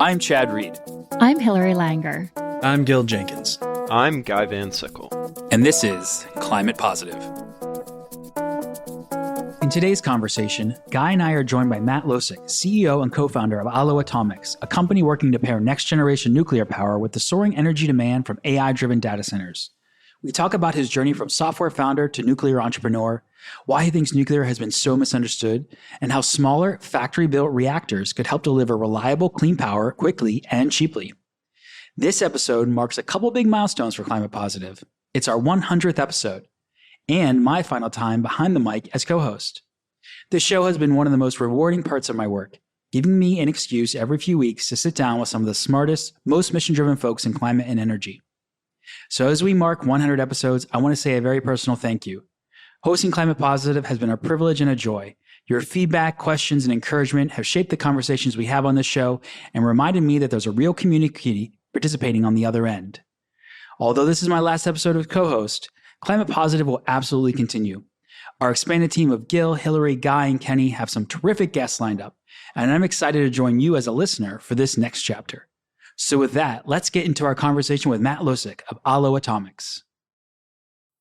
I'm Chad Reed. I'm Hilary Langer. I'm Gil Jenkins. I'm Guy Van Sickle. And this is Climate Positive. In today's conversation, Guy and I are joined by Matt Loszak, CEO and co-founder of Aalo Atomics, a company working to pair next-generation nuclear power with the soaring energy demand from AI-driven data centers. We talk about his journey from software founder to nuclear entrepreneur, why he thinks nuclear has been so misunderstood, and how smaller, factory-built reactors could help deliver reliable, clean power quickly and cheaply. This episode marks a couple big milestones for Climate Positive. It's our 100th episode, and my final time behind the mic as co-host. This show has been one of the most rewarding parts of my work, giving me an excuse every few weeks to sit down with some of the smartest, most mission-driven folks in climate and energy. So as we mark 100 episodes, I want to say a very personal thank you. Hosting Climate Positive has been a privilege and a joy. Your feedback, questions, and encouragement have shaped the conversations we have on this show and reminded me that there's a real community participating on the other end. Although this is my last episode as co-host, Climate Positive will absolutely continue. Our expanded team of Gil, Hilary, Guy, and Kenny have some terrific guests lined up, and I'm excited to join you as a listener for this next chapter. So with that, let's get into our conversation with Matt Loszak of Aalo Atomics.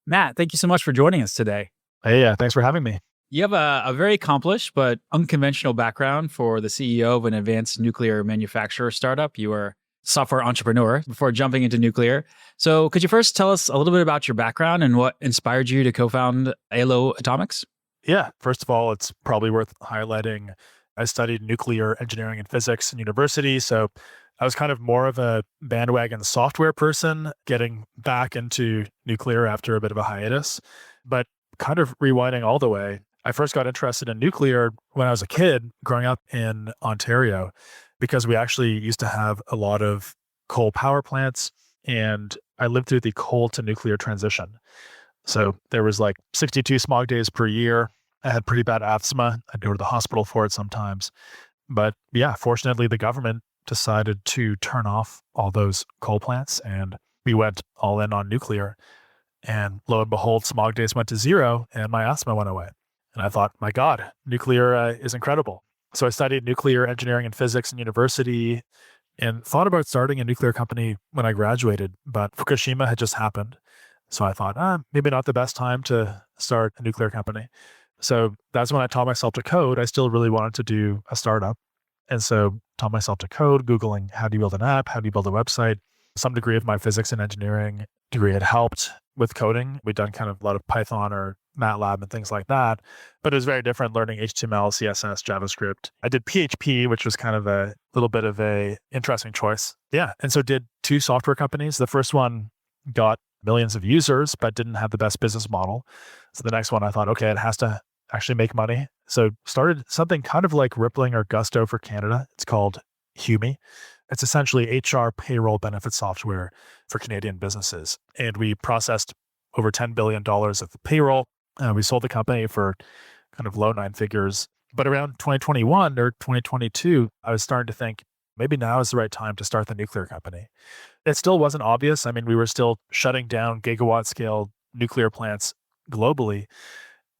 Matt, thank you so much for joining us today. Hey, thanks for having me. You have a very accomplished but unconventional background for the CEO of an advanced nuclear manufacturer startup. You were a software entrepreneur before jumping into nuclear. So could you first tell us a little bit about your background and what inspired you to co-found Aalo Atomics? Yeah, first of all, it's probably worth highlighting. I studied nuclear engineering and physics in university, so I was kind of more of a bandwagon software person getting back into nuclear after a bit of a hiatus. But kind of rewinding all the way, I first got interested in nuclear when I was a kid growing up in Ontario, because we actually used to have a lot of coal power plants, and I lived through the coal to nuclear transition. So there was like 62 smog days per year. I had pretty bad asthma. I'd go to the hospital for it sometimes. But yeah, fortunately, the government decided to turn off all those coal plants, and we went all in on nuclear. And lo and behold, smog days went to zero and my asthma went away. And I thought, my God, nuclear is incredible. So I studied nuclear engineering and physics in university and thought about starting a nuclear company when I graduated, but Fukushima had just happened. So I thought, maybe not the best time to start a nuclear company. So that's when I taught myself to code. I still really wanted to do a startup. And so taught myself to code, Googling how do you build an app, how do you build a website. Some degree of my physics and engineering degree had helped with coding. We'd done kind of a lot of Python or MATLAB and things like that, but it was very different learning HTML, CSS, JavaScript. I did PHP, which was kind of a little bit of a interesting choice. Yeah. And so did two software companies. The first one got millions of users, but didn't have the best business model. So the next one I thought, okay, it has to actually make money. So started something kind of like Rippling or Gusto for Canada. It's called Humi. It's essentially HR payroll benefit software for Canadian businesses. And we processed over $10 billion of payroll. We sold the company for kind of low nine figures. But around 2021 or 2022, I was starting to think maybe now is the right time to start the nuclear company. It still wasn't obvious. I mean, we were still shutting down gigawatt scale nuclear plants globally.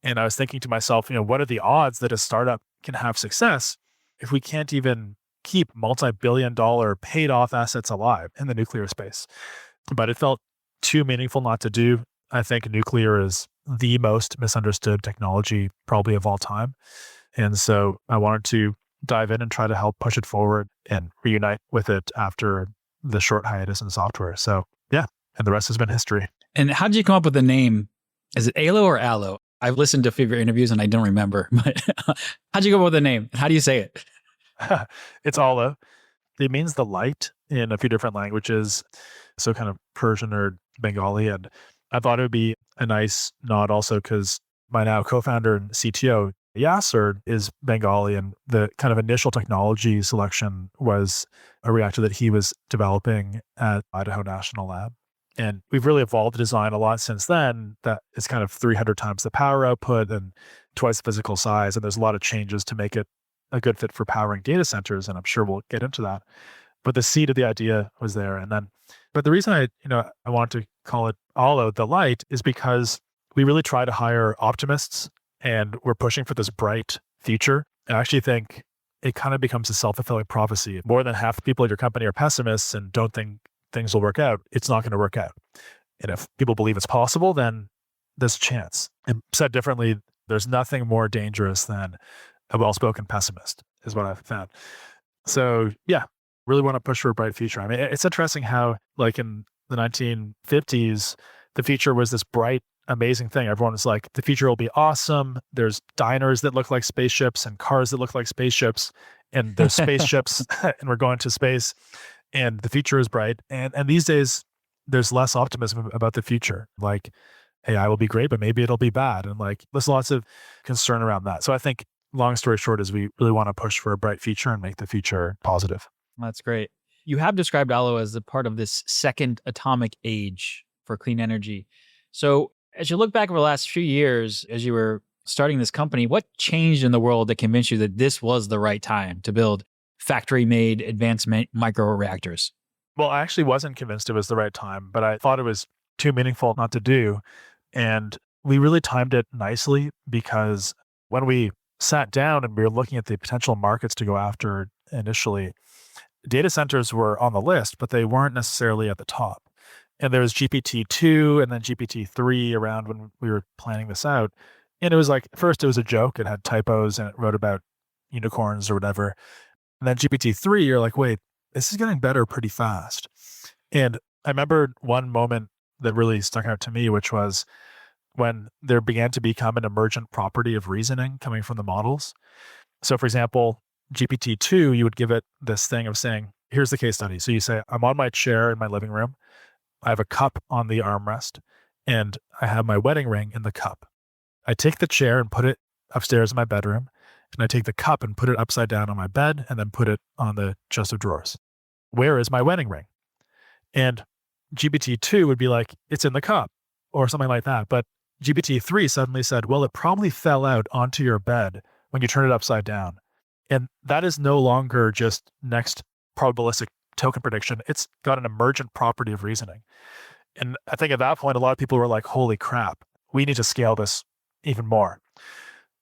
And I was thinking to myself, what are the odds that a startup can have success if we can't even keep multi-billion dollar paid off assets alive in the nuclear space? But it felt too meaningful not to do. I think nuclear is the most misunderstood technology probably of all time. And so I wanted to dive in and try to help push it forward and reunite with it after the short hiatus in software. So yeah, and the rest has been history. And how did you come up with the name? Is it Aalo or Aalo? I've listened to a few of your interviews and I don't remember, but how'd you go with the name? How do you say it? It's Aalo. It means the light in a few different languages. So kind of Persian or Bengali. And I thought it would be a nice nod also because my now co-founder and CTO, Yasser, is Bengali. And the kind of initial technology selection was a reactor that he was developing at Idaho National Lab. And we've really evolved the design a lot since then. That it's kind of 300 times the power output and twice the physical size. And there's a lot of changes to make it a good fit for powering data centers. And I'm sure we'll get into that. But the seed of the idea was there. And then, but the reason I want to call it Aalo, the light, is because we really try to hire optimists and we're pushing for this bright future. I actually think it kind of becomes a self-fulfilling prophecy. More than half the people at your company are pessimists and don't think things will work out. It's not going to work out. And if people believe it's possible, then there's a chance. And said differently, there's nothing more dangerous than a well-spoken pessimist, is what I've found. So yeah, really want to push for a bright future. I mean, it's interesting how like in the 1950s, the future was this bright, amazing thing. Everyone was like, the future will be awesome. There's diners that look like spaceships and cars that look like spaceships, and there's spaceships and we're going to space and the future is bright. And these days there's less optimism about the future. Like AI will be great, but maybe it'll be bad. And like, there's lots of concern around that. So I think long story short is we really want to push for a bright future and make the future positive. That's great. You have described Aalo as a part of this second atomic age for clean energy. So as you look back over the last few years, as you were starting this company, what changed in the world that convinced you that this was the right time to build factory-made advanced micro reactors? Well, I actually wasn't convinced it was the right time, but I thought it was too meaningful not to do. And we really timed it nicely because when we sat down and we were looking at the potential markets to go after initially, data centers were on the list, but they weren't necessarily at the top. And there was GPT-2 and then GPT-3 around when we were planning this out. And it was like, first it was a joke. It had typos and it wrote about unicorns or whatever. And then GPT-3, you're like, wait, this is getting better pretty fast. And I remember one moment that really stuck out to me, which was when there began to become an emergent property of reasoning coming from the models. So for example, GPT-2, you would give it this thing of saying, here's the case study. So you say, I'm on my chair in my living room. I have a cup on the armrest and I have my wedding ring in the cup. I take the chair and put it upstairs in my bedroom, and I take the cup and put it upside down on my bed and then put it on the chest of drawers. Where is my wedding ring? And GPT-2 would be like, it's in the cup or something like that. But GPT-3 suddenly said, well, it probably fell out onto your bed when you turn it upside down. And that is no longer just next probabilistic token prediction. It's got an emergent property of reasoning. And I think at that point, a lot of people were like, holy crap, we need to scale this even more.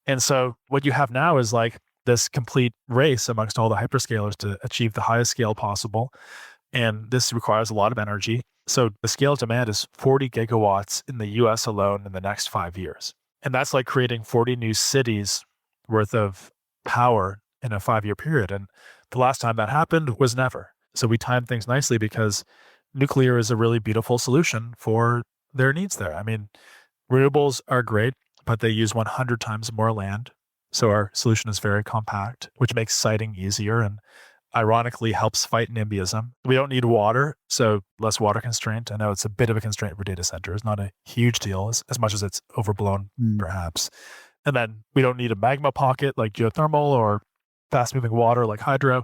And so what you have now is like this complete race amongst all the hyperscalers to achieve the highest scale possible. And this requires a lot of energy. So the scale of demand is 40 gigawatts in the US alone in the next 5 years. And that's like creating 40 new cities worth of power in a 5-year period. And the last time that happened was never. So we timed things nicely because nuclear is a really beautiful solution for their needs there. I mean, renewables are great, but they use 100 times more land. So our solution is very compact, which makes siting easier and ironically helps fight NIMBYism. We don't need water, so less water constraint. I know it's a bit of a constraint for data centers, not a huge deal as much as it's overblown perhaps. And then we don't need a magma pocket like geothermal or fast moving water like hydro.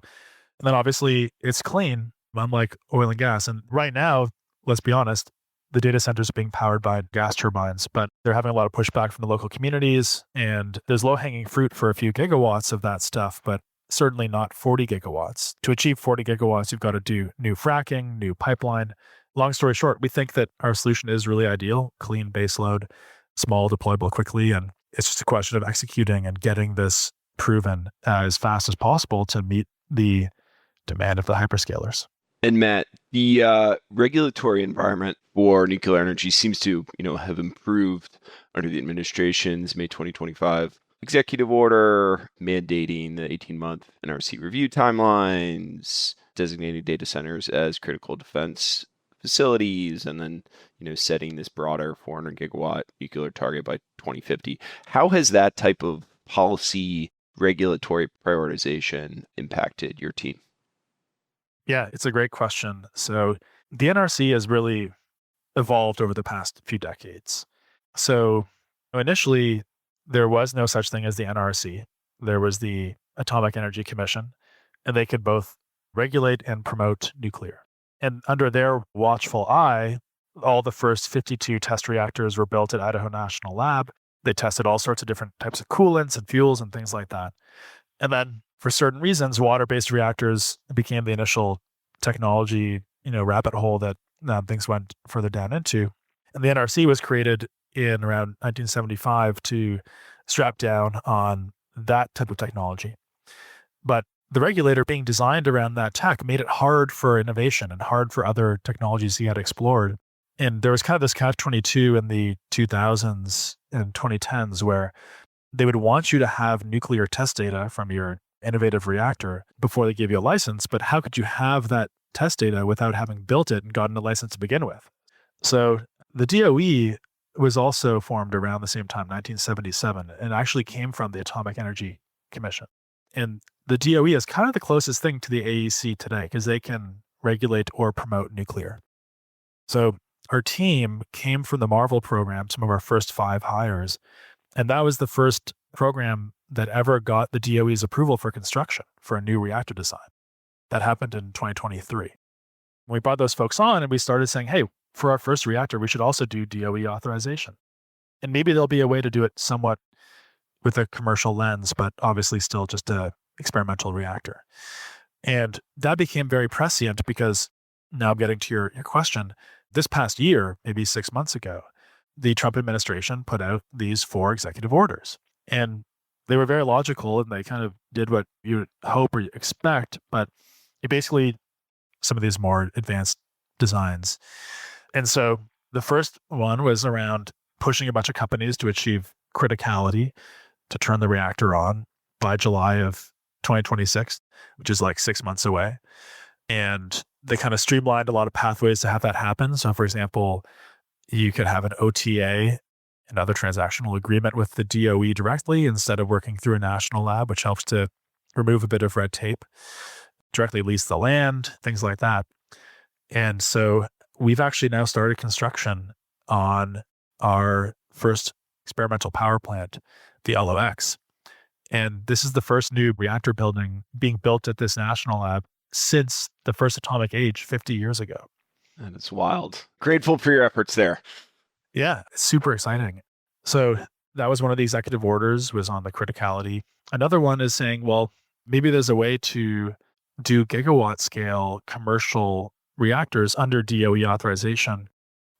And then obviously it's clean, unlike oil and gas. And right now, let's be honest, the data centers are being powered by gas turbines, but they're having a lot of pushback from the local communities. And there's low hanging fruit for a few gigawatts of that stuff, but certainly not 40 gigawatts. To achieve 40 gigawatts, you've got to do new fracking, new pipeline. Long story short, we think that our solution is really ideal, clean baseload, small, deployable quickly. And it's just a question of executing and getting this proven as fast as possible to meet the demand of the hyperscalers. And Matt, the regulatory environment for nuclear energy seems to, have improved under the administration's May 2025 executive order mandating the 18-month NRC review timelines, designating data centers as critical defense facilities, and then, setting this broader 400 gigawatt nuclear target by 2050. How has that type of policy regulatory prioritization impacted your team? Yeah, it's a great question. So the NRC has really evolved over the past few decades. So initially, there was no such thing as the NRC. There was the Atomic Energy Commission, and they could both regulate and promote nuclear. And under their watchful eye, all the first 52 test reactors were built at Idaho National Lab. They tested all sorts of different types of coolants and fuels and things like that. And then for certain reasons, water-based reactors became the initial technology, rabbit hole that things went further down into. And the NRC was created in around 1975 to strap down on that type of technology. But the regulator being designed around that tech made it hard for innovation and hard for other technologies he had explored. And there was kind of this catch-22 in the 2000s and 2010s where they would want you to have nuclear test data from your innovative reactor before they give you a license. But how could you have that test data without having built it and gotten a license to begin with? So the DOE was also formed around the same time, 1977, and actually came from the Atomic Energy Commission. And the DOE is kind of the closest thing to the AEC today because they can regulate or promote nuclear. So our team came from the Marvel program, some of our first 5 hires, and that was the first program that ever got the DOE's approval for construction for a new reactor design. That happened in 2023. We brought those folks on and we started saying, hey, for our first reactor, we should also do DOE authorization. And maybe there'll be a way to do it somewhat with a commercial lens, but obviously still just a experimental reactor. And that became very prescient because now I'm getting to your question. This past year, maybe 6 months ago, the Trump administration put out these 4 executive orders. And they were very logical and they kind of did what you would hope or expect, but it basically some of these more advanced designs. And so the first one was around pushing a bunch of companies to achieve criticality to turn the reactor on by July of 2026, which is like 6 months away. And they kind of streamlined a lot of pathways to have that happen. So for example, you could have an OTA, another transactional agreement with the DOE directly instead of working through a national lab, which helps to remove a bit of red tape, directly lease the land, things like that. And so we've actually now started construction on our first experimental power plant, the Aalo X. And this is the first new reactor building being built at this national lab since the first atomic age 50 years ago. And it's wild. Grateful for your efforts there. Yeah, it's super exciting. So that was one of the executive orders, was on the criticality. Another one is saying, well, maybe there's a way to do gigawatt scale commercial reactors under DOE authorization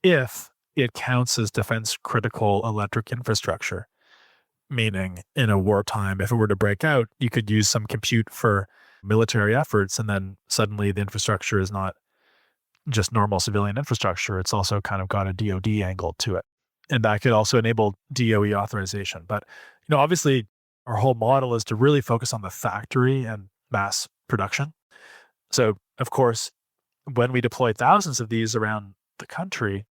if it counts as defense critical electric infrastructure. Meaning in a wartime, if it were to break out, you could use some compute for military efforts, and then suddenly the infrastructure is not just normal civilian infrastructure. It's also kind of got a DoD angle to it. And that could also enable DOE authorization. But, obviously our whole model is to really focus on the factory and mass production. So of course, when we deploy thousands of these around the country,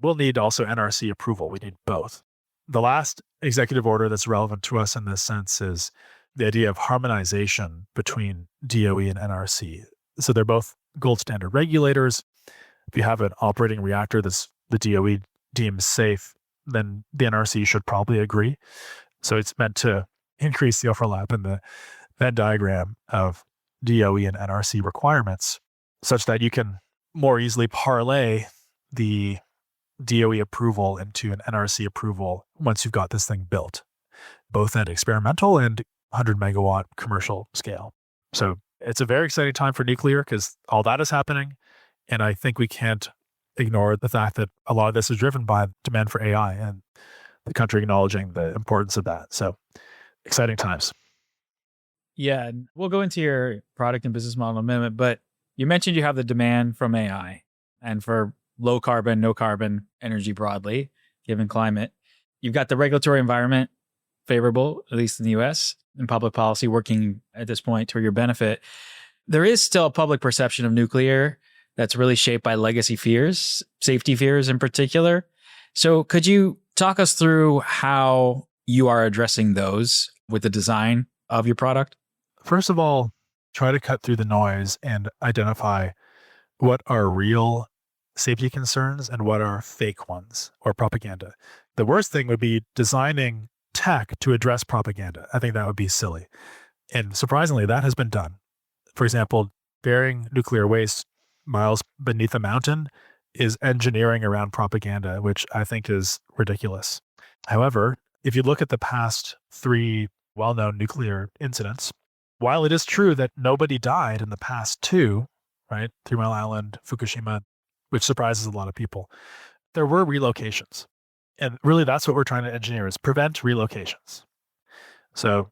we'll need also NRC approval. We need both. The last executive order that's relevant to us in this sense is the idea of harmonization between DOE and NRC. So they're both gold standard regulators. If you have an operating reactor that's the DOE deems safe, then the NRC should probably agree. So it's meant to increase the overlap in the Venn diagram of DOE and NRC requirements such that you can more easily parlay the DOE approval into an NRC approval once you've got this thing built, both at experimental and 100 megawatt commercial scale. So it's a very exciting time for nuclear because all that is happening. And I think we can't ignore the fact that a lot of this is driven by demand for AI and the country acknowledging the importance of that. So exciting times. Yeah, we'll go into your product and business model in a minute, but you mentioned you have the demand from AI and for low carbon, no carbon energy broadly, given climate. You've got the regulatory environment favorable, at least in the US, and public policy working at this point to your benefit. There is still a public perception of nuclear that's really shaped by legacy fears, safety fears in particular. So could you talk us through how you are addressing those with the design of your product? First of all, try to cut through the noise and identify what are real safety concerns and what are fake ones or propaganda. The worst thing would be designing tech to address propaganda. I think that would be silly. And surprisingly, that has been done. For example, burying nuclear waste miles beneath a mountain is engineering around propaganda, which I think is ridiculous. However, if you look at the past 3 well-known nuclear incidents, while it is true that nobody died in the past 2, right, 3 Mile Island, Fukushima, which surprises a lot of people, there were relocations. And really that's what we're trying to engineer is prevent relocations. So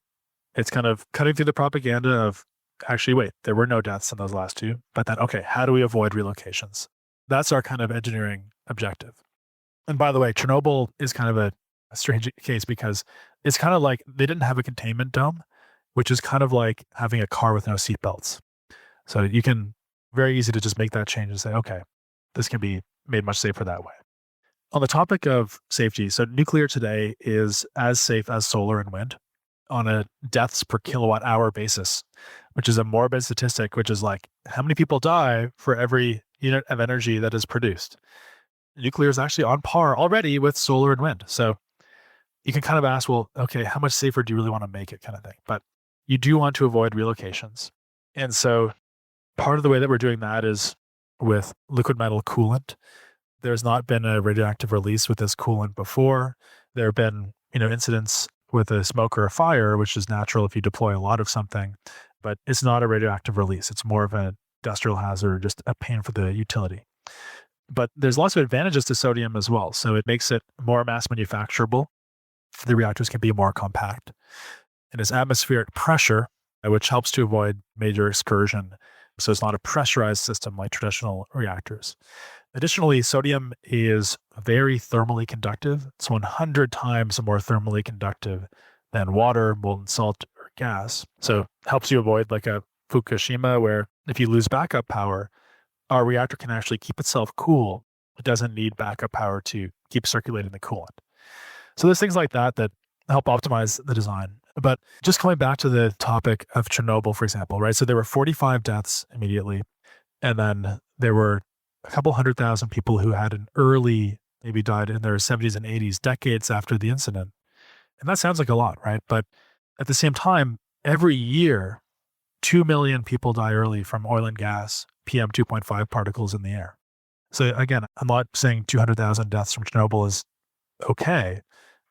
It's kind of cutting through the propaganda of actually, wait, there were no deaths in those last two, but then, okay, how do we avoid relocations? That's our kind of engineering objective. And by the way, Chernobyl is kind of a strange case because it's kind of like they didn't have a containment dome, which is kind of like having a car with no seatbelts. So you can very easy to just make that change and say, okay, this can be made much safer that way. On the topic of safety, so nuclear today is as safe as solar and wind on a deaths per kilowatt hour basis, which is a morbid statistic, which is like how many people die for every unit of energy that is produced. Nuclear is actually on par already with solar and wind. So you can kind of ask, well, okay, how much safer do you really want to make it kind of thing? But you do want to avoid relocations. And so part of the way that we're doing that is with liquid metal coolant. There's not been a radioactive release with this coolant before. There have been, incidents with a smoke or a fire, which is natural if you deploy a lot of something, but it's not a radioactive release. It's more of an industrial hazard, just a pain for the utility. But there's lots of advantages to sodium as well. So it makes it more mass manufacturable. The reactors can be more compact. And it's atmospheric pressure, which helps to avoid major excursion. So it's not a pressurized system like traditional reactors. Additionally, sodium is very thermally conductive. It's 100 times more thermally conductive than water, molten salt, or gas. So it helps you avoid like a Fukushima where if you lose backup power, our reactor can actually keep itself cool. It doesn't need backup power to keep circulating the coolant. So there's things like that that help optimize the design. But just coming back to the topic of Chernobyl, for example, right? So there were 45 deaths immediately. And then there were a couple 100,000 people who had an early, maybe died in their 70s and 80s, decades after the incident. And that sounds like a lot, right? But at the same time, every year, 2 million people die early from oil and gas, PM 2.5 particles in the air. So again, I'm not saying 200,000 deaths from Chernobyl is okay,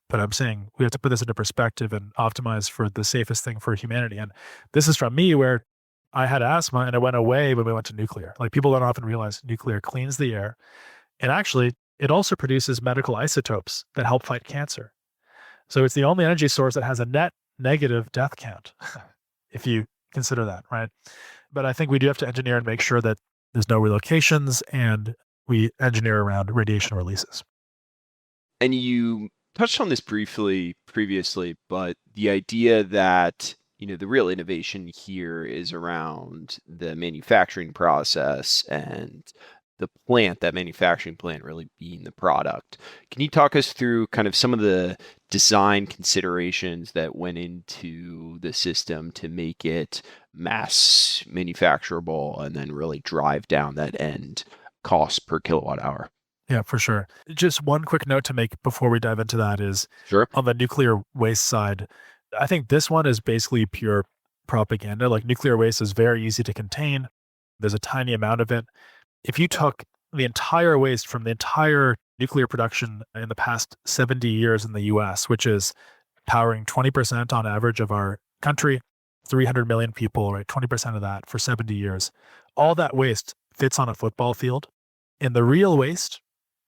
but I'm saying we have to put this into perspective and optimize for the safest thing for humanity. And this is from me where I had asthma and it went away when we went to nuclear. Like people don't often realize nuclear cleans the air. And actually, it also produces medical isotopes that help fight cancer. So it's the only energy source that has a net negative death count, if you consider that, right? But I think we do have to engineer and make sure that there's no relocations and we engineer around radiation releases. And you touched on this briefly previously, but the idea that the real innovation here is around the manufacturing process and the plant, that manufacturing plant really being the product. Can you talk us through kind of some of the design considerations that went into the system to make it mass manufacturable and then really drive down that end cost per kilowatt hour? Yeah, for sure. Just one quick note to make before we dive into that is Sure. on the nuclear waste side, I think this one is basically pure propaganda. Like nuclear waste is very easy to contain. There's a tiny amount of it. If you took the entire waste from the entire nuclear production in the past 70 years in the US, which is powering 20% on average of our country, 300 million people, right? 20% of that for 70 years. All that waste fits on a football field. And the real waste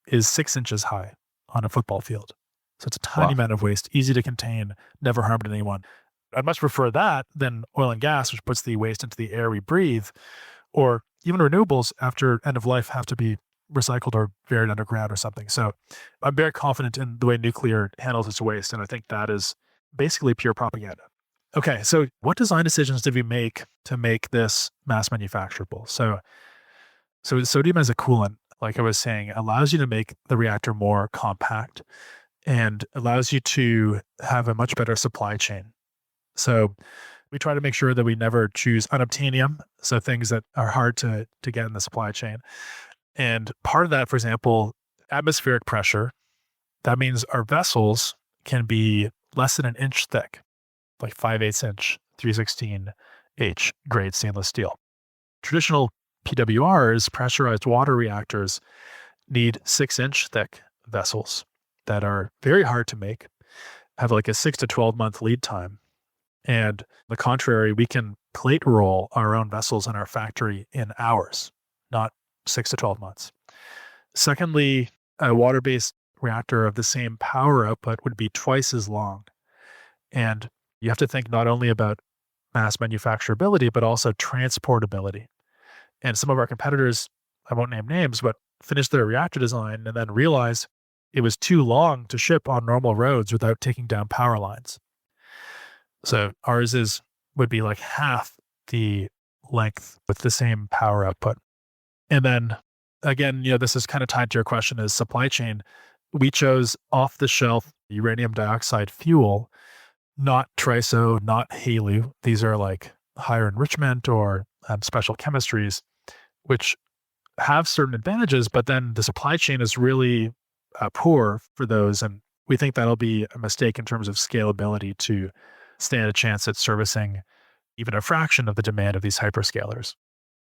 is 6 inches high on a football field. So it's a tiny amount of waste, easy to contain, never harmed anyone. I'd much prefer that than oil and gas, which puts the waste into the air we breathe, or even renewables after end of life have to be recycled or buried underground or something. So I'm very confident in the way nuclear handles its waste. And I think that is basically pure propaganda. Okay, so what design decisions did we make to make this mass manufacturable? So sodium as a coolant, like I was saying, allows you to make the reactor more compact and allows you to have a much better supply chain. So we try to make sure that we never choose unobtainium, so things that are hard to get in the supply chain. And part of that, for example, atmospheric pressure, that means our vessels can be less than an inch thick, like 5/8 inch, 316H grade stainless steel. Traditional PWRs, pressurized water reactors, need 6-inch thick vessels that are very hard to make, have like a 6 to 12 month lead time. And on the contrary, we can plate roll our own vessels in our factory in hours, not 6 to 12 months. Secondly, a water-based reactor of the same power output would be twice as long. And you have to think not only about mass manufacturability, but also transportability. And some of our competitors, I won't name names, but finished their reactor design and then realized it was too long to ship on normal roads without taking down power lines. So ours would be like half the length with the same power output. And then again, this is kind of tied to your question, is supply chain. We chose off the shelf uranium dioxide fuel, not TRISO, not HALEU. These are like higher enrichment or special chemistries, which have certain advantages, but then the supply chain is really poor for those. And we think that'll be a mistake in terms of scalability to stand a chance at servicing even a fraction of the demand of these hyperscalers,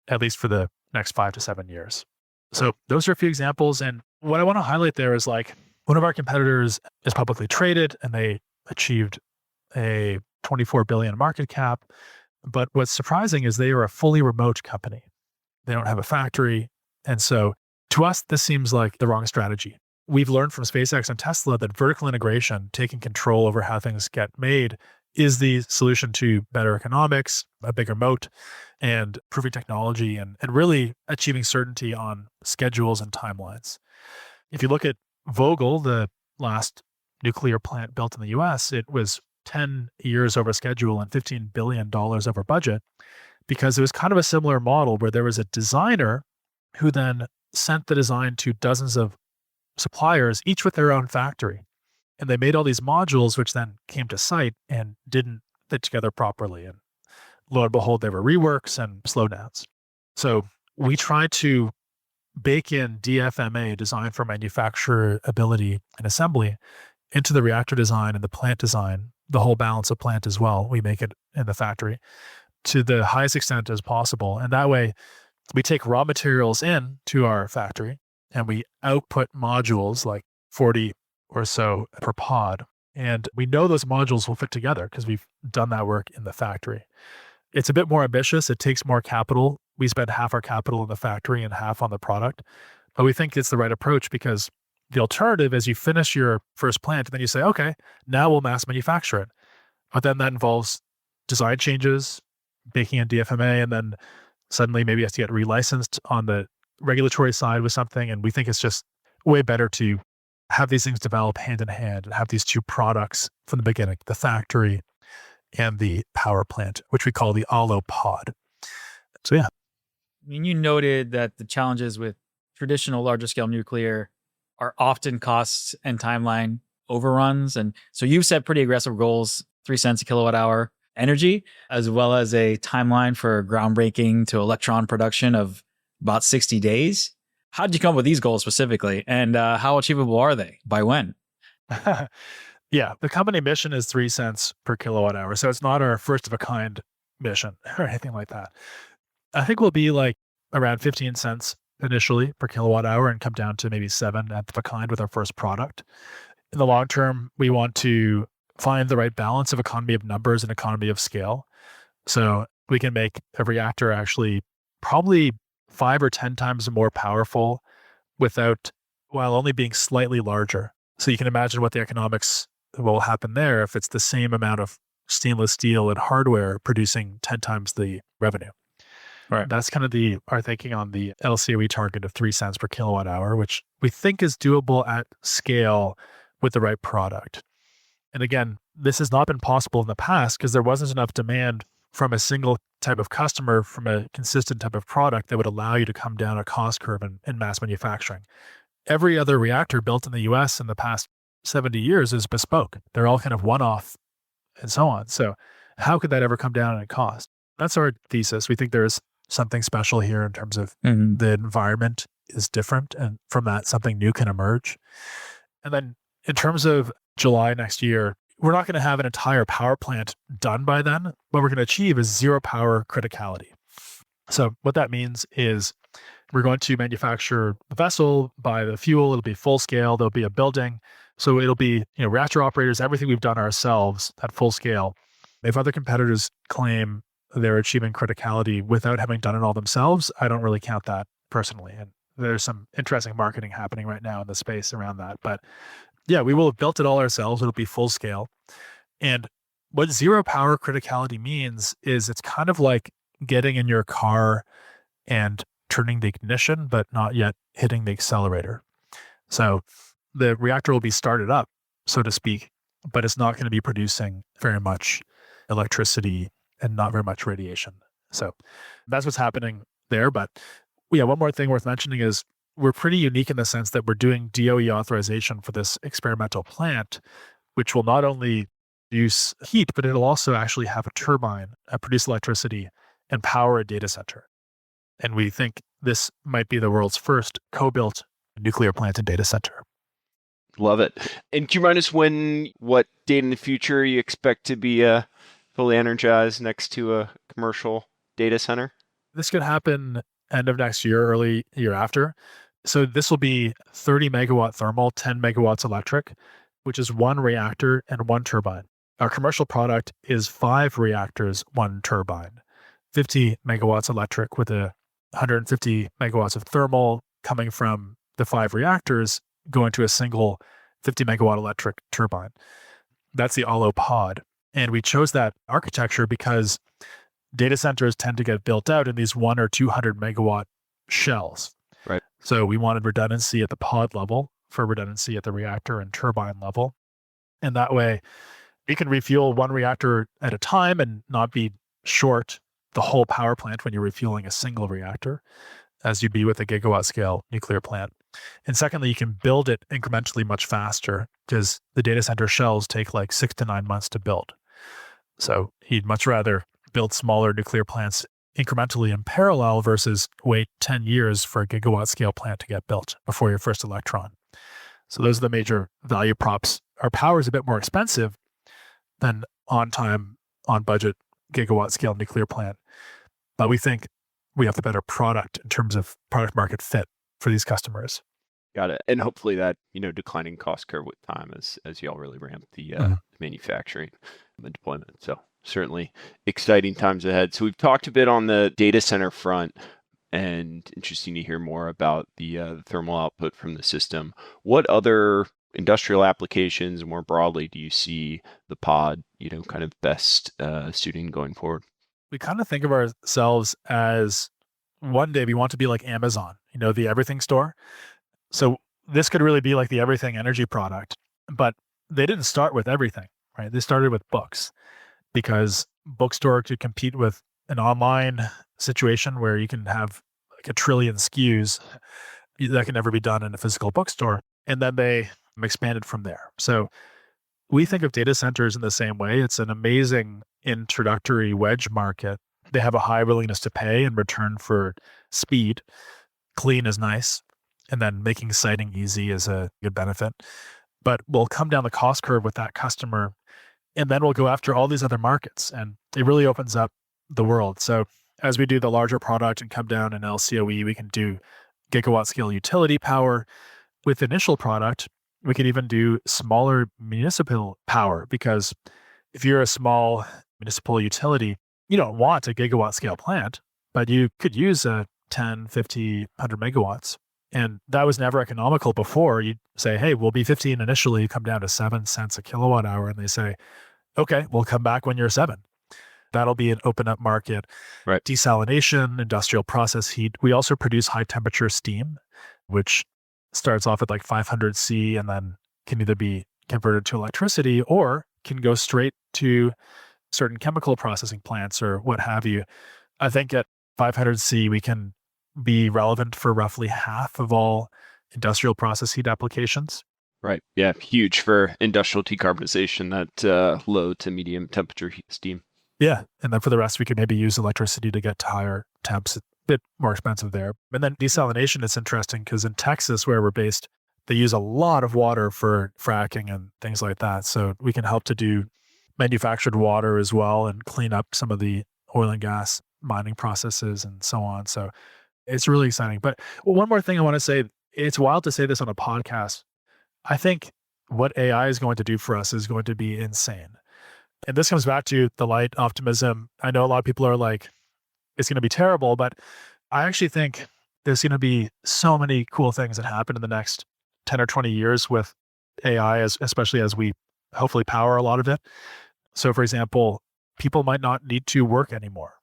at least for the next 5 to 7 years. So those are a few examples. And what I want to highlight there is like one of our competitors is publicly traded and they achieved a 24 billion market cap. But what's surprising is they are a fully remote company. They don't have a factory. And so to us, this seems like the wrong strategy. We've learned from SpaceX and Tesla that vertical integration, taking control over how things get made, is the solution to better economics, a bigger moat, and proving technology and really achieving certainty on schedules and timelines. If you look at Vogtle, the last nuclear plant built in the US, it was 10 years over schedule and $15 billion over budget, because it was kind of a similar model where there was a designer who then sent the design to dozens of suppliers, each with their own factory. And they made all these modules, which then came to site and didn't fit together properly. And lo and behold, there were reworks and slowdowns. So we tried to bake in DFMA, design for manufacturability and assembly, into the reactor design and the plant design, the whole balance of plant as well. We make it in the factory to the highest extent as possible. And that way, we take raw materials in to our factory and we output modules like 40 or so per pod. And we know those modules will fit together because we've done that work in the factory. It's a bit more ambitious. It takes more capital. We spend half our capital in the factory and half on the product. But we think it's the right approach because the alternative is you finish your first plant and then you say, okay, now we'll mass manufacture it. But then that involves design changes, baking in DFMA, and then suddenly maybe it has to get relicensed on the regulatory side with something. And we think it's just way better to have these things develop hand in hand and have these two products from the beginning, the factory and the power plant, which we call the Aalo Pod. So yeah. I mean, you noted that the challenges with traditional larger scale nuclear are often costs and timeline overruns. And so you've set pretty aggressive goals, 3 cents a kilowatt hour energy, as well as a timeline for groundbreaking to electron production of about 60 days. How did you come up with these goals specifically? And how achievable are they? By when? Yeah, the company mission is 3 cents per kilowatt hour. So it's not our first of a kind mission or anything like that. I think we'll be like around 15 cents initially per kilowatt hour and come down to maybe 7 of a kind with our first product. In the long term, we want to find the right balance of economy of numbers and economy of scale. So we can make a reactor actually probably 5 or 10 times more powerful while only being slightly larger. So you can imagine what the economics will happen there if it's the same amount of stainless steel and hardware producing 10 times the revenue. Right. That's kind of our thinking on the LCOE target of 3 cents per kilowatt hour, which we think is doable at scale with the right product. And again, this has not been possible in the past because there wasn't enough demand from a single type of customer, from a consistent type of product that would allow you to come down a cost curve in mass manufacturing. Every other reactor built in the US in the past 70 years is bespoke. They're all kind of one-off and so on. So how could that ever come down in cost? That's our thesis. We think there's something special here in terms of the environment is different, and from that, something new can emerge. And then in terms of July next year, we're not going to have an entire power plant done by then. What we're going to achieve is zero power criticality. So what that means is we're going to manufacture the vessel, buy the fuel, it'll be full scale, there'll be a building. So it'll be, reactor operators, everything we've done ourselves at full scale. If other competitors claim they're achieving criticality without having done it all themselves, I don't really count that personally. And there's some interesting marketing happening right now in the space around that. But yeah, we will have built it all ourselves. It'll be full scale. And What zero power criticality means is it's kind of like getting in your car and turning the ignition, but not yet hitting the accelerator. So the reactor will be started up, so to speak, but it's not going to be producing very much electricity and not very much radiation. So that's what's happening there. But yeah, one more thing worth mentioning is we're pretty unique in the sense that we're doing DOE authorization for this experimental plant, which will not only produce heat, but it'll also actually have a turbine, produce electricity, and power a data center. And we think this might be the world's first co-built nuclear plant and data center. Love it. And can you remind us what date in the future you expect to be fully energized next to a commercial data center? This could happen end of next year, early year after. So this will be 30 megawatt thermal, 10 megawatts electric, which is one reactor and one turbine. Our commercial product is 5 reactors, one turbine, 50 megawatts electric with 150 megawatts of thermal coming from the 5 reactors going to a single 50 megawatt electric turbine. That's the Aalo Pod. And we chose that architecture because data centers tend to get built out in these 100 or 200 megawatt shells. Right. So we wanted redundancy at the pod level for redundancy at the reactor and turbine level. And that way we can refuel one reactor at a time and not be short the whole power plant when you're refueling a single reactor, as you'd be with a gigawatt scale nuclear plant. And secondly, you can build it incrementally much faster because the data center shells take like 6 to 9 months to build. So he'd much rather build smaller nuclear plants incrementally in parallel versus wait 10 years for a gigawatt scale plant to get built before your first electron. So those are the major value props. Our power is a bit more expensive than on time, on budget gigawatt scale nuclear plant. But we think we have the better product in terms of product market fit for these customers. Got it. And hopefully that, declining cost curve with time as y'all really ramp the manufacturing and deployment. So certainly exciting times ahead. So we've talked a bit on the data center front, and interesting to hear more about the thermal output from the system. What other industrial applications, more broadly, do you see the pod, kind of best suiting going forward? We kind of think of ourselves as one day we want to be like Amazon, the everything store. So this could really be like the everything energy product, but they didn't start with everything, right? They started with books because bookstore could compete with an online situation where you can have like 1 trillion SKUs that can never be done in a physical bookstore. And then they expanded from there. So we think of data centers in the same way. It's an amazing introductory wedge market. They have a high willingness to pay in return for speed. Clean is nice. And then making siting easy is a good benefit. But we'll come down the cost curve with that customer, and then we'll go after all these other markets. And it really opens up the world. So as we do the larger product and come down in LCOE, we can do gigawatt scale utility power. With the initial product, we can even do smaller municipal power, because if you're a small municipal utility, you don't want a gigawatt scale plant, but you could use a 10, 50, 100 megawatts. And that was never economical before. You'd say, hey, we'll be 15 initially, come down to 7 cents a kilowatt hour. And they say, okay, we'll come back when you're 7. That'll be an open up market. Right. Desalination, industrial process heat. We also produce high temperature steam, which starts off at like 500 C and then can either be converted to electricity or can go straight to certain chemical processing plants or what have you. I think at 500 C, we can be relevant for roughly half of all industrial process heat applications. Right. Yeah. Huge for industrial decarbonization, that low to medium temperature heat steam. Yeah. And then for the rest, we could maybe use electricity to get to higher temps. It's a bit more expensive there. And then desalination is interesting because in Texas, where we're based, they use a lot of water for fracking and things like that. So we can help to do manufactured water as well and clean up some of the oil and gas mining processes and so on. So it's really exciting. But one more thing I want to say, it's wild to say this on a podcast. I think what AI is going to do for us is going to be insane. And this comes back to the light optimism. I know a lot of people are like, it's going to be terrible, but I actually think there's going to be so many cool things that happen in the next 10 or 20 years with AI, especially as we hopefully power a lot of it. So for example, people might not need to work anymore.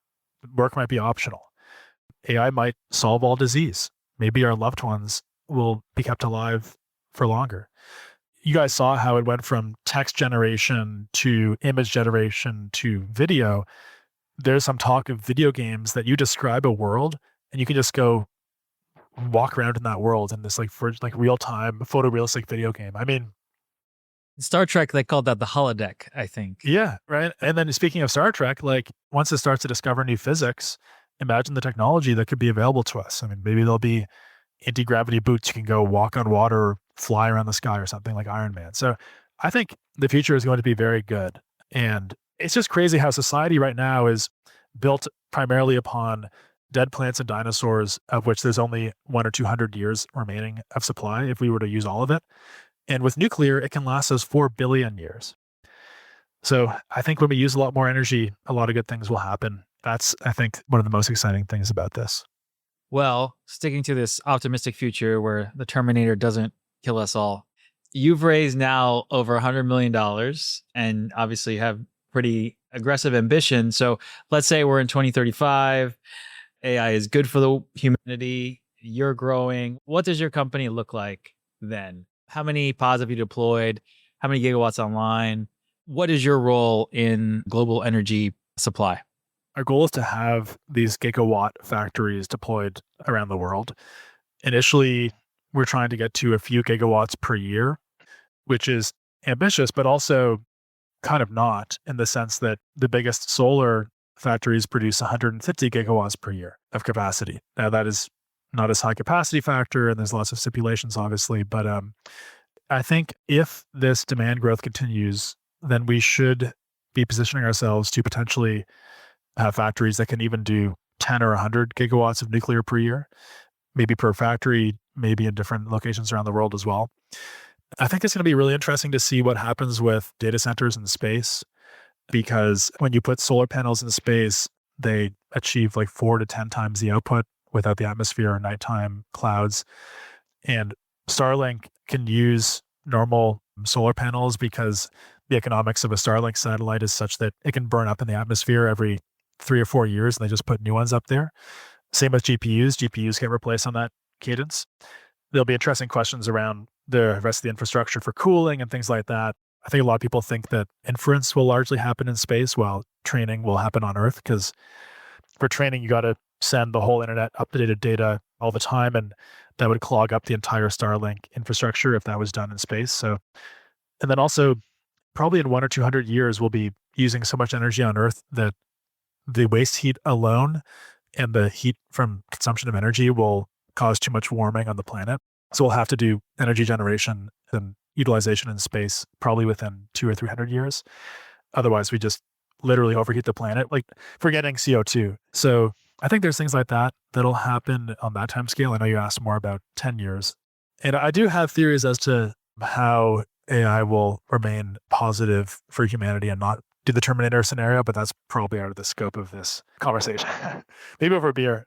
Work might be optional. AI might solve all disease. Maybe our loved ones will be kept alive for longer. You guys saw how it went from text generation to image generation to video. There's some talk of video games that you describe a world and you can just go walk around in that world in this real time photorealistic video game. I mean, Star Trek, they called that the holodeck, I think. yeah, right. And then speaking of Star Trek, like once it starts to discover new physics, imagine the technology that could be available to us. I mean, maybe there'll be anti-gravity boots. You can go walk on water or fly around the sky or something like Iron Man. So I think the future is going to be very good. And it's just crazy how society right now is built primarily upon dead plants and dinosaurs, of which there's only 100 or 200 years remaining of supply if we were to use all of it. And with nuclear, it can last us 4 billion years. So I think when we use a lot more energy, a lot of good things will happen. That's, I think, one of the most exciting things about this. Well, sticking to this optimistic future where the Terminator doesn't kill us all, you've raised now over $100 million and obviously have pretty aggressive ambition. So let's say we're in 2035, AI is good for the humanity, you're growing. What does your company look like then? How many pods have you deployed? How many gigawatts online? What is your role in global energy supply? Our goal is to have these gigawatt factories deployed around the world. Initially, we're trying to get to a few gigawatts per year, which is ambitious, but also kind of not, in the sense that the biggest solar factories produce 150 gigawatts per year of capacity. Now, that is not as high capacity factor, and there's lots of stipulations, obviously. But I think if this demand growth continues, then we should be positioning ourselves to potentially have factories that can even do 10 or 100 gigawatts of nuclear per year, maybe per factory, maybe in different locations around the world as well. I think it's going to be really interesting to see what happens with data centers in space, because when you put solar panels in space, they achieve like 4 to 10 times the output without the atmosphere or nighttime clouds. And Starlink can use normal solar panels because the economics of a Starlink satellite is such that it can burn up in the atmosphere every 3 or 4 years, and they just put new ones up there. Same with GPUs. GPUs get replaced on that cadence. There'll be interesting questions around the rest of the infrastructure for cooling and things like that. I think a lot of people think that inference will largely happen in space while training will happen on Earth, because for training, you got to send the whole internet updated data all the time, and that would clog up the entire Starlink infrastructure if that was done in space. So, and then also probably in 100 or 200 years, we'll be using so much energy on Earth that the waste heat alone and the heat from consumption of energy will cause too much warming on the planet. So we'll have to do energy generation and utilization in space probably within 200 or 300 years. Otherwise, we just literally overheat the planet, like forgetting CO2. So I think there's things like that that'll happen on that time scale. I know you asked more about 10 years. And I do have theories as to how AI will remain positive for humanity and not do the Terminator scenario, but that's probably out of the scope of this conversation. Maybe over a beer.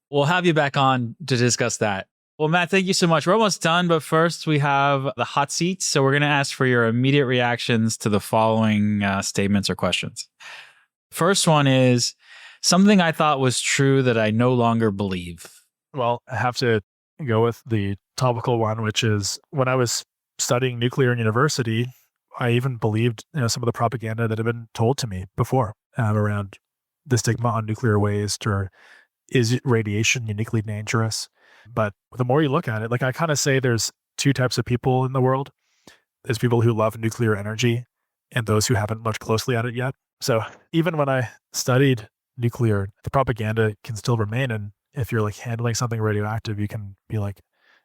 We'll have you back on to discuss that. Well, Matt, thank you so much. We're almost done, but first we have the hot seat. So we're going to ask for your immediate reactions to the following statements or questions. First one is something I thought was true that I no longer believe. Well, I have to go with the topical one, which is when I was studying nuclear in university, I even believed some of the propaganda that had been told to me before around the stigma on nuclear waste, or is radiation uniquely dangerous? But the more you look at it, like I kind of say there's two types of people in the world. There's people who love nuclear energy and those who haven't looked closely at it yet. So even when I studied nuclear, the propaganda can still remain. And if you're like handling something radioactive, you can be like,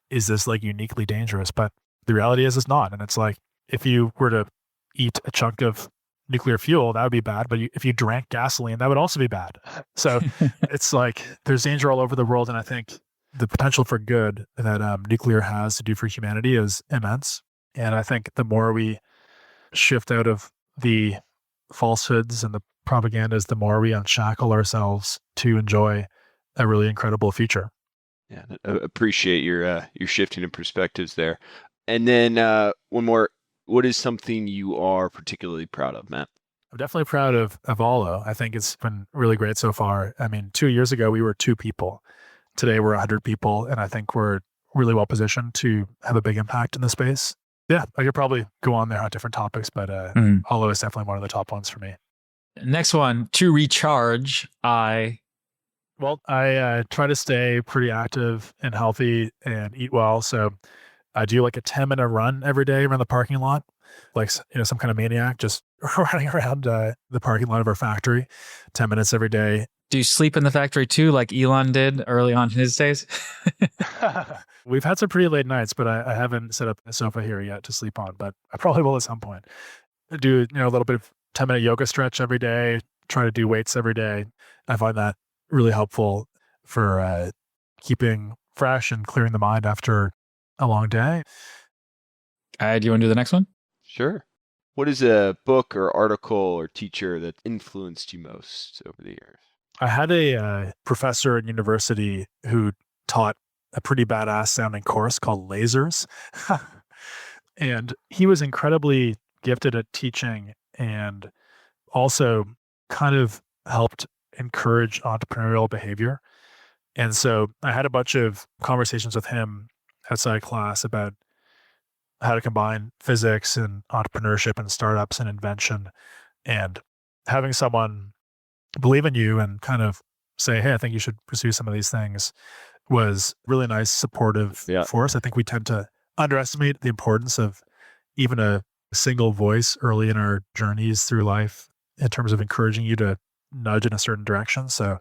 is this like uniquely dangerous? But the reality is it's not. And it's like, if you were to eat a chunk of nuclear fuel, that would be bad. But if you drank gasoline, that would also be bad. So it's like there's danger all over the world. And I think the potential for good that nuclear has to do for humanity is immense. And I think the more we shift out of the falsehoods and the propagandas, the more we unshackle ourselves to enjoy a really incredible future. Yeah, I appreciate your shifting of perspectives there. And then one more. What is something you are particularly proud of, Matt? I'm definitely proud of Aalo. I think it's been really great so far. I mean, 2 years ago, we were 2 people. Today, we're 100 people. And I think we're really well positioned to have a big impact in the space. Yeah, I could probably go on there on different topics, but Aalo is definitely one of the top ones for me. Next one, to recharge, I try to stay pretty active and healthy and eat well. So I do like a 10-minute run every day around the parking lot, like, some kind of maniac just running around the parking lot of our factory, 10 minutes every day. Do you sleep in the factory too, like Elon did early on in his days? We've had some pretty late nights, but I haven't set up a sofa here yet to sleep on, but I probably will at some point. I do, a little bit of 10-minute yoga stretch every day, try to do weights every day. I find that really helpful for keeping fresh and clearing the mind after a long day. Do you want to do the next one? Sure. What is a book or article or teacher that influenced you most over the years? I had a professor in university who taught a pretty badass sounding course called Lasers. And he was incredibly gifted at teaching and also kind of helped encourage entrepreneurial behavior. And so I had a bunch of conversations with him outside class about how to combine physics and entrepreneurship and startups and invention, and having someone believe in you and kind of say, hey, I think you should pursue some of these things was really nice, supportive force. I think we tend to underestimate the importance of even a single voice early in our journeys through life in terms of encouraging you to nudge in a certain direction. So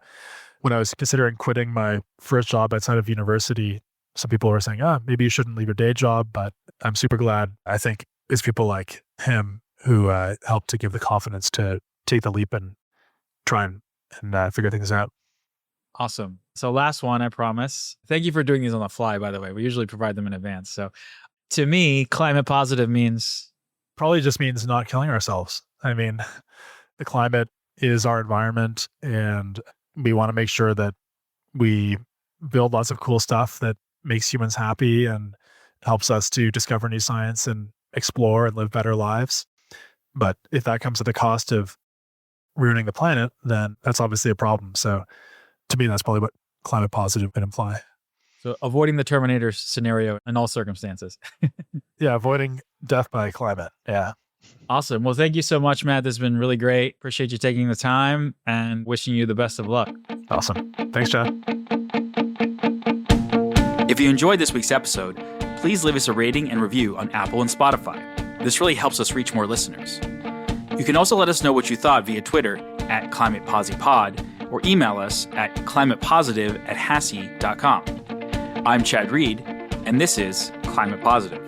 when I was considering quitting my first job outside of university, some people were saying, maybe you shouldn't leave your day job, but I'm super glad. I think it's people like him who helped to give the confidence to take the leap and try and figure things out. Awesome. So last one, I promise. Thank you for doing these on the fly, by the way. We usually provide them in advance. So to me, climate positive means... Probably just means not killing ourselves. I mean, the climate is our environment, and we want to make sure that we build lots of cool stuff that makes humans happy and helps us to discover new science and explore and live better lives. But if that comes at the cost of ruining the planet, then that's obviously a problem. So to me, that's probably what climate positive would imply. So avoiding the Terminator scenario in all circumstances. Yeah, avoiding death by climate. Yeah. Awesome. Well, thank you so much, Matt. This has been really great. Appreciate you taking the time and wishing you the best of luck. Awesome. Thanks, Chad. If you enjoyed this week's episode, please leave us a rating and review on Apple and Spotify. This really helps us reach more listeners. You can also let us know what you thought via Twitter at ClimatePosiPod or email us at climatepositive@hasi.com. I'm Chad Reed, and this is Climate Positive.